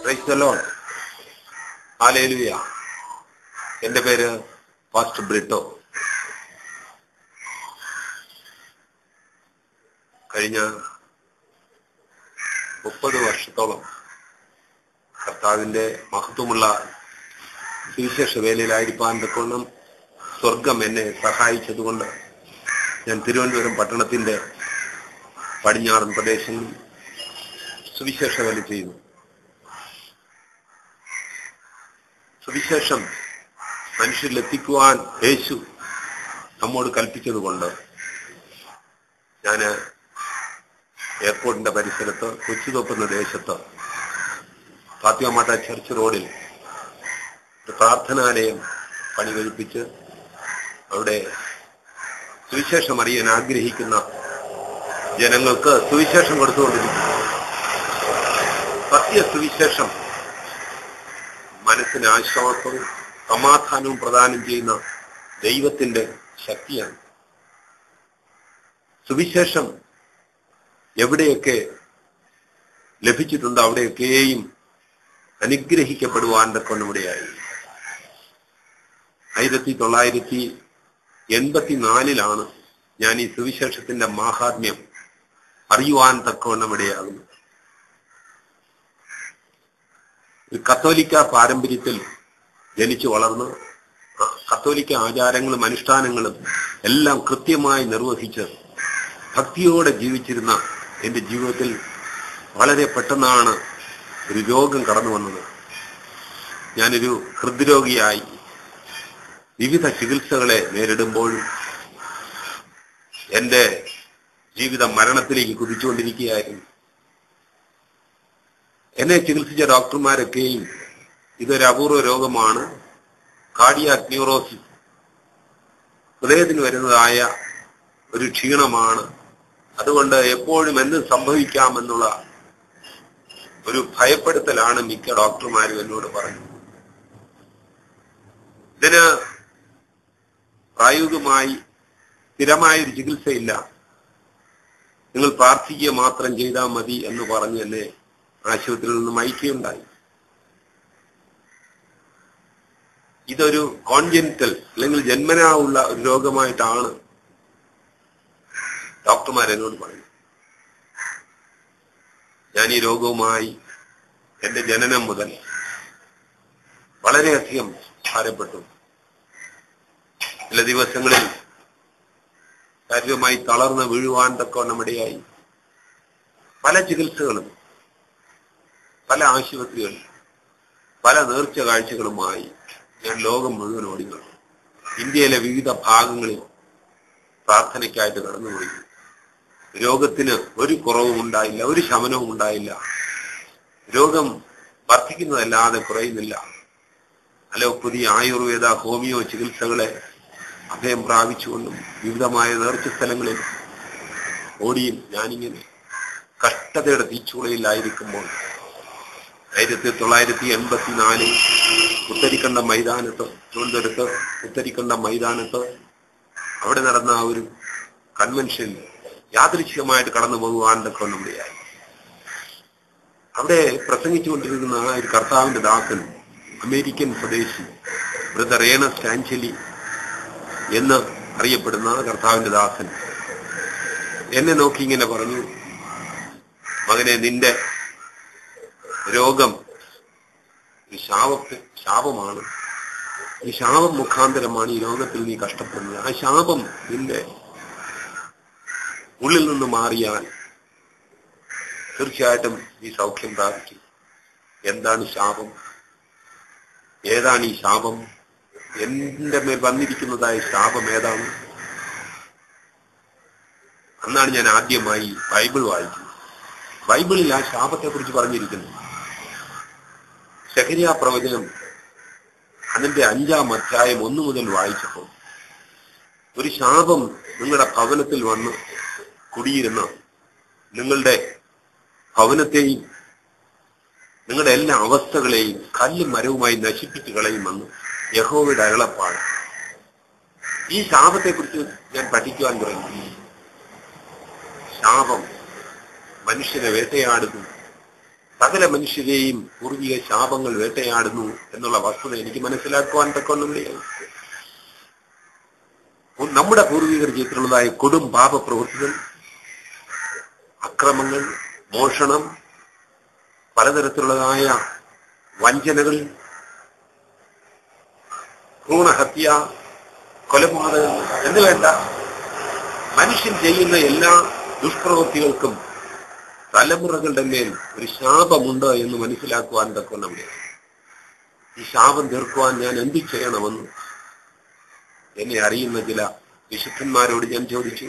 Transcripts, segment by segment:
Praise the Lord. Hallelujah. എന്റെ പേര് pastor Britto. കഴിഞ്ഞ 30 വർഷത്തോളം കർത്താവിന്റെ മഹത്വമുള്ള സുവിശേഷ വേലയിലായിരിക്കാൻ തക്കോണം സ്വർഗം എന്നെ സഹായിച്ചതുകൊണ്ട് ഞാൻ തിരുവനന്തപുരം പട്ടണത്തിന്റെ പടിഞ്ഞാറൻ പ്രദേശങ്ങളിൽ സുവിശേഷ വേല ചെയ്യുന്നു. സുവിശേഷം മനുഷ്യരിലെത്തിക്കുവാൻ യേശു നമ്മോട് കൽപ്പിച്ചതുകൊണ്ട് ഞാൻ എയർപോർട്ടിന്റെ പരിസരത്ത് കൊച്ചുതൊപ്പുന്ന ദേശത്ത് ഫാത്തിമ ചർച്ച് റോഡിൽ ഒരു പ്രാർത്ഥനാലയം പണി കഴിപ്പിച്ച് അവിടെ സുവിശേഷം അറിയാൻ ആഗ്രഹിക്കുന്ന ജനങ്ങൾക്ക് സുവിശേഷം കൊടുത്തുകൊണ്ടിരിക്കുന്നു. സത്യ സുവിശേഷം മനസ്സിന് ആശ്വാസവും സമാധാനവും പ്രദാനം ചെയ്യുന്ന ദൈവത്തിന്റെ ശക്തിയാണ്. സുവിശേഷം എവിടെയൊക്കെ ലഭിച്ചിട്ടുണ്ടോ അവിടെയൊക്കെയും അനുഗ്രഹിക്കപ്പെടുവാൻ തക്കവണ്ണമിടയായി. 1984 ഞാൻ ഈ സുവിശേഷത്തിന്റെ മാഹാത്മ്യം അറിയുവാൻ തക്കവണ്ണമിടയാകുന്നു. ഒരു കത്തോലിക്ക പാരമ്പര്യത്തിൽ ജനിച്ചു വളർന്ന് കത്തോലിക്ക ആചാരങ്ങളും അനുഷ്ഠാനങ്ങളും എല്ലാം കൃത്യമായി നിർവഹിച്ച് ഭക്തിയോടെ ജീവിച്ചിരുന്ന എന്റെ ജീവിതത്തിൽ വളരെ പെട്ടെന്നാണ് ഒരു രോഗം കടന്നു വന്നത്. ഞാനൊരു ഹൃദ്രോഗിയായി വിവിധ ചികിത്സകളെ നേരിടുമ്പോഴും എന്റെ ജീവിതം മരണത്തിലേക്ക് കുതിച്ചുകൊണ്ടിരിക്കുകയായിരുന്നു. എന്നെ ചികിത്സിച്ച ഡോക്ടർമാരൊക്കെയും ഇതൊരു അപൂർവ രോഗമാണ്, കാർഡിയാക് ന്യൂറോസിസ്, ഹൃദയത്തിന് വരുന്നതായ ഒരു ക്ഷീണമാണ്, അതുകൊണ്ട് എപ്പോഴും എന്ത് സംഭവിക്കാമെന്നുള്ള ഒരു ഭയപ്പെടുത്തലാണ് മിക്ക ഡോക്ടർമാരും എന്നോട് പറഞ്ഞത്. ഇതിന് പ്രായോഗികമായി സ്ഥിരമായൊരു ചികിത്സയില്ല, നിങ്ങൾ പ്രാർത്ഥിക്കുക മാത്രം ചെയ്താൽ മതി എന്ന് പറഞ്ഞ് എന്നെ ആശുപത്രിയിൽ നിന്നും അയക്കുകയുണ്ടായി. ഇതൊരു കോൺജനിറ്റൽ അല്ലെങ്കിൽ ജന്മനാ ഉള്ള ഒരു രോഗമായിട്ടാണ് ഡോക്ടർമാർ എന്നോട് പറയുന്നത്. ഞാൻ ഈ രോഗവുമായി എന്റെ ജനനം മുതൽ വളരെയധികം ഭാരപ്പെട്ടു. ചില ദിവസങ്ങളിൽ ശാരീരികമായി തളർന്ന് വീഴുവാൻ തക്കവണ്ണമിടയായി. പല ചികിത്സകളും, പല ആശുപത്രികളും, പല നേർച്ച കാഴ്ചകളുമായി ഞാൻ ലോകം മുഴുവൻ ഓടിക്കുന്നു. ഇന്ത്യയിലെ വിവിധ ഭാഗങ്ങളിൽ പ്രാർത്ഥനയ്ക്കായിട്ട് കടന്നുപോയി. രോഗത്തിന് ഒരു കുറവും ഉണ്ടായില്ല, ഒരു ശമനവും ഉണ്ടായില്ല. രോഗം വർദ്ധിക്കുന്നതല്ലാതെ കുറയുന്നില്ല. അലോപ്പതി, ആയുർവേദ, ഹോമിയോ ചികിത്സകളെ അഭയം പ്രാപിച്ചുകൊണ്ടും വിവിധമായ നേർച്ച സ്ഥലങ്ങളിൽ ഓടിയും ഞാനിങ്ങനെ കഷ്ടതയുടെ തീച്ചുളയിലായിരിക്കുമ്പോൾ 1984 പുത്തരിക്കണ്ട മൈതാനത്ത്, തിരുവനന്തപുരത്ത് പുത്തരിക്കണ്ട മൈതാനത്ത് അവിടെ നടന്ന ആ ഒരു കൺവെൻഷൻ യാദൃച്ഛികമായിട്ട് കടന്നു പോകുവാൻ തക്കവണ്ണമിടയായി. അവിടെ പ്രസംഗിച്ചുകൊണ്ടിരിക്കുന്ന ആ ഒരു കർത്താവിന്റെ ദാസൻ, അമേരിക്കൻ സ്വദേശി ബ്രദർ ഏണസ്റ്റ് ആഞ്ചലി എന്ന് അറിയപ്പെടുന്ന കർത്താവിന്റെ ദാസൻ എന്നെ നോക്കി ഇങ്ങനെ പറഞ്ഞു, മകനെ, നിന്റെ രോഗം ശാപമാണ്. ഈ ശാപം മുഖാന്തരമാണ് ഈ രോഗത്തിൽ നീ കഷ്ടപ്പെടുന്നത്. ആ ശാപം നിന്റെ ഉള്ളിൽ നിന്ന് മാറിയാൽ തീർച്ചയായിട്ടും ഈ സൗഖ്യം പ്രാപിക്കും. എന്താണ് ശാപം? ഏതാണ് ഈ ശാപം? എന്റെ മേൽ വന്നിരിക്കുന്നതായ ശാപം ഏതാണ്? അന്നാണ് ഞാൻ ആദ്യമായി ബൈബിൾ വായിക്കുന്നത്. ബൈബിളിൽ ആ ശാപത്തെ കുറിച്ച് പറഞ്ഞിരിക്കുന്നു. സെഖര്യാ പ്രവചനം അതിന്റെ 5-ാം അധ്യായം 1 മുതൽ വായിച്ചപ്പോൾ ഒരു ശാപം നിങ്ങളുടെ ഭവനത്തിൽ വന്ന് കുടിയിരുന്ന നിങ്ങളുടെ ഭവനത്തെയും നിങ്ങളുടെ എല്ലാ അവസ്ഥകളെയും കല്ലും മരവുമായി നശിപ്പിച്ചു കളയുമെന്ന് യഹോവയുടെ അരുളപ്പാട്. ഈ ശാപത്തെക്കുറിച്ച് ഞാൻ പഠിക്കുവാൻ തുടങ്ങി. ശാപം മനുഷ്യനെ വേട്ടയാടുന്നു, സകല മനുഷ്യരെയും പൂർവിക ശാപങ്ങൾ വേട്ടയാടുന്നു എന്നുള്ള വസ്തുത എനിക്ക് മനസ്സിലാക്കുവാൻ തക്കൊന്നുമില്ല. നമ്മുടെ പൂർവികർ ചെയ്തിട്ടുള്ളതായ കൊടും പാപപ്രവൃത്തികൾ, അക്രമങ്ങൾ, മോഷണം, പലതരത്തിലുള്ളതായ വഞ്ചനകൾ, ഭ്രൂണഹത്യ, കൊലപാതകങ്ങൾ എന്ന് വേണ്ട മനുഷ്യൻ ചെയ്യുന്ന എല്ലാ ദുഷ്പ്രവൃത്തികൾക്കും തലമുറകളുടെ മേൽ ഒരു ശാപമുണ്ട് എന്ന് മനസ്സിലാക്കുവാൻ തക്കൊന്നുമില്ല. ഈ ശാപം തീർക്കുവാൻ ഞാൻ എന്ത് ചെയ്യണമെന്ന് എന്നെ അറിയുന്ന ചില വിശുദ്ധന്മാരോട് ഞാൻ ചോദിച്ചു.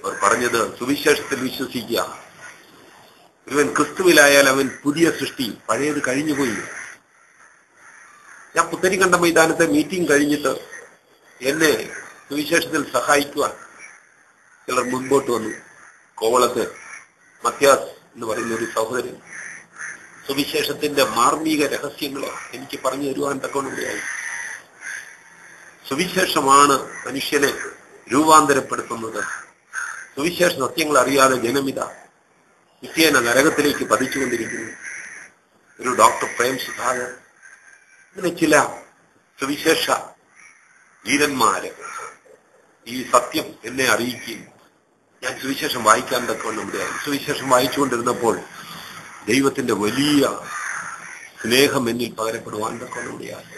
അവർ പറഞ്ഞത് സുവിശേഷത്തിൽ വിശ്വസിക്കുക. ഒരുവൻ ക്രിസ്തുവിലായാൽ അവൻ പുതിയ സൃഷ്ടി, പഴയത് കഴിഞ്ഞുപോയി. ഞാൻ പുത്തരിക്കണ്ട മൈതാനത്തെ മീറ്റിംഗ് കഴിഞ്ഞിട്ട് എന്നെ സുവിശേഷത്തിൽ സഹായിക്കുവാൻ ചിലർ മുൻപോട്ട് വന്നു. കോവളത്ത് മത്യാസ് എന്ന് പറയുന്ന ഒരു സഹോദരൻ സുവിശേഷത്തിന്റെ മാർമിക രഹസ്യങ്ങളെ എനിക്ക് പറഞ്ഞു തരുവാൻ തക്കോണുകയായി. സുവിശേഷമാണ് മനുഷ്യനെ രൂപാന്തരപ്പെടുത്തുന്നത്. സുവിശേഷ സത്യങ്ങൾ അറിയാതെ ജനമിത നിത്യേന നരകത്തിലേക്ക് പതിച്ചുകൊണ്ടിരിക്കുന്നു. ഒരു ഡോക്ടർ പ്രേം സുധാകർ, അങ്ങനെ ചില സുവിശേഷ വീരന്മാര് ഈ സത്യം എന്നെ അറിയിക്കുകയും ഞാൻ സുവിശേഷം വായിക്കാൻ തക്കവണ്ണമിടയായി. സുവിശേഷം വായിച്ചുകൊണ്ടിരുന്നപ്പോൾ ദൈവത്തിന്റെ വലിയ സ്നേഹം എന്നിൽ പകരപ്പെടുവാൻ തക്കവണ്ണമിടയായി.